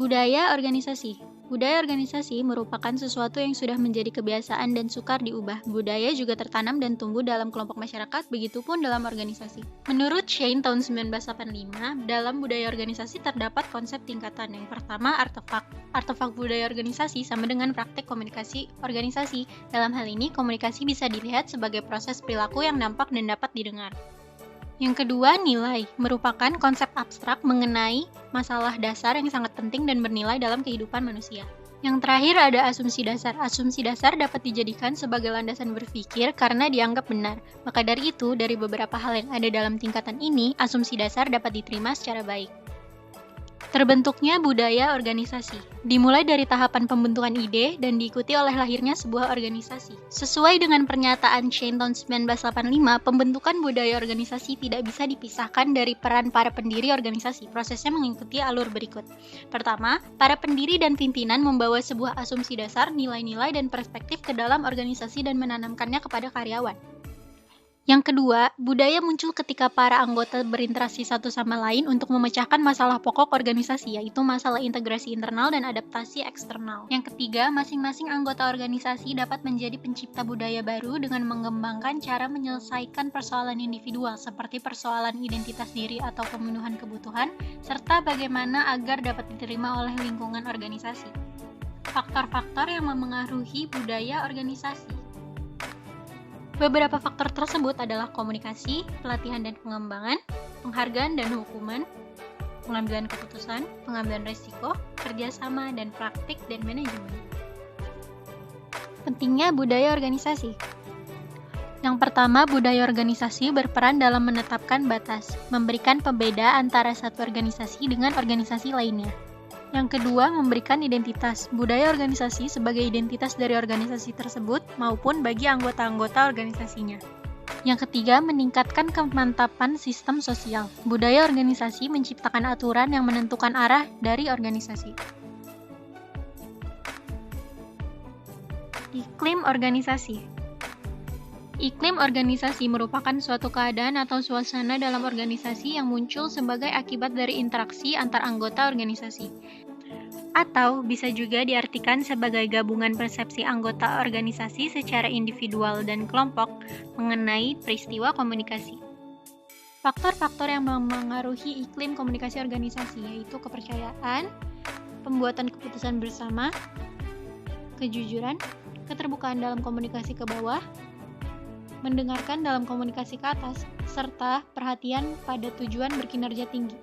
Budaya organisasi. Budaya organisasi merupakan sesuatu yang sudah menjadi kebiasaan dan sukar diubah. Budaya juga tertanam dan tumbuh dalam kelompok masyarakat, begitupun dalam organisasi. Menurut Shane tahun 1985, dalam budaya organisasi terdapat konsep tingkatan. Yang pertama, artefak. Artefak budaya organisasi sama dengan praktek komunikasi organisasi. Dalam hal ini, komunikasi bisa dilihat sebagai proses perilaku yang nampak dan dapat didengar. Yang kedua, nilai, merupakan konsep abstrak mengenai masalah dasar yang sangat penting dan bernilai dalam kehidupan manusia. Yang terakhir ada asumsi dasar. Asumsi dasar dapat dijadikan sebagai landasan berpikir karena dianggap benar. Maka dari itu, dari beberapa hal yang ada dalam tingkatan ini, asumsi dasar dapat diterima secara baik. Terbentuknya budaya organisasi dimulai dari tahapan pembentukan ide dan diikuti oleh lahirnya sebuah organisasi. Sesuai dengan pernyataan Shane tahun 1985, pembentukan budaya organisasi tidak bisa dipisahkan dari peran para pendiri organisasi. Prosesnya mengikuti alur berikut. Pertama, para pendiri dan pimpinan membawa sebuah asumsi dasar, nilai-nilai, dan perspektif ke dalam organisasi dan menanamkannya kepada karyawan. Yang kedua, budaya muncul ketika para anggota berinteraksi satu sama lain untuk memecahkan masalah pokok organisasi, yaitu masalah integrasi internal dan adaptasi eksternal. Yang ketiga, masing-masing anggota organisasi dapat menjadi pencipta budaya baru dengan mengembangkan cara menyelesaikan persoalan individual, seperti persoalan identitas diri atau pemenuhan kebutuhan, serta bagaimana agar dapat diterima oleh lingkungan organisasi. Faktor-faktor yang memengaruhi budaya organisasi. Beberapa faktor tersebut adalah komunikasi, pelatihan dan pengembangan, penghargaan dan hukuman, pengambilan keputusan, pengambilan risiko, kerjasama, dan praktik dan manajemen. Pentingnya budaya organisasi. Yang pertama, budaya organisasi berperan dalam menetapkan batas, memberikan pembeda antara satu organisasi dengan organisasi lainnya. Yang kedua, memberikan identitas, budaya organisasi sebagai identitas dari organisasi tersebut maupun bagi anggota-anggota organisasinya. Yang ketiga, meningkatkan kemantapan sistem sosial. Budaya organisasi menciptakan aturan yang menentukan arah dari organisasi. Iklim organisasi. Iklim organisasi merupakan suatu keadaan atau suasana dalam organisasi yang muncul sebagai akibat dari interaksi antar anggota organisasi. Atau bisa juga diartikan sebagai gabungan persepsi anggota organisasi secara individual dan kelompok mengenai peristiwa komunikasi. Faktor-faktor yang memengaruhi iklim komunikasi organisasi yaitu kepercayaan, pembuatan keputusan bersama, kejujuran, keterbukaan dalam komunikasi ke bawah, mendengarkan dalam komunikasi ke atas, serta perhatian pada tujuan berkinerja tinggi.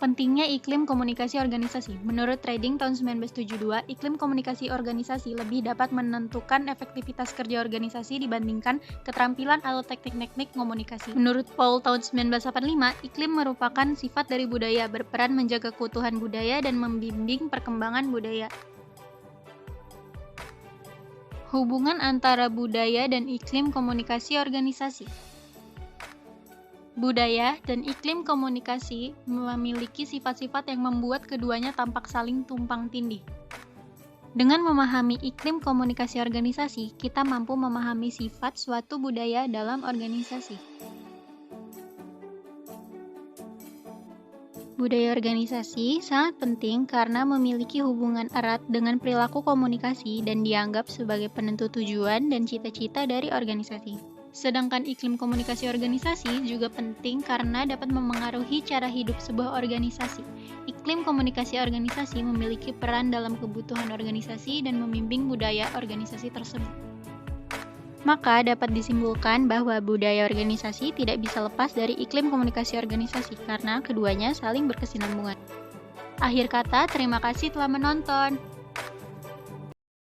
Pentingnya iklim komunikasi organisasi. Menurut Trading tahun 1972, iklim komunikasi organisasi lebih dapat menentukan efektivitas kerja organisasi dibandingkan keterampilan atau teknik-teknik komunikasi. Menurut Paul tahun 1985, iklim merupakan sifat dari budaya, berperan menjaga keutuhan budaya dan membimbing perkembangan budaya. Hubungan antara budaya dan iklim komunikasi organisasi. Budaya dan iklim komunikasi memiliki sifat-sifat yang membuat keduanya tampak saling tumpang tindih. Dengan memahami iklim komunikasi organisasi, kita mampu memahami sifat suatu budaya dalam organisasi. Budaya organisasi sangat penting karena memiliki hubungan erat dengan perilaku komunikasi dan dianggap sebagai penentu tujuan dan cita-cita dari organisasi. Sedangkan iklim komunikasi organisasi juga penting karena dapat memengaruhi cara hidup sebuah organisasi. Iklim komunikasi organisasi memiliki peran dalam kebutuhan organisasi dan membimbing budaya organisasi tersebut. Maka dapat disimpulkan bahwa budaya organisasi tidak bisa lepas dari iklim komunikasi organisasi karena keduanya saling berkesinambungan. Akhir kata, terima kasih telah menonton.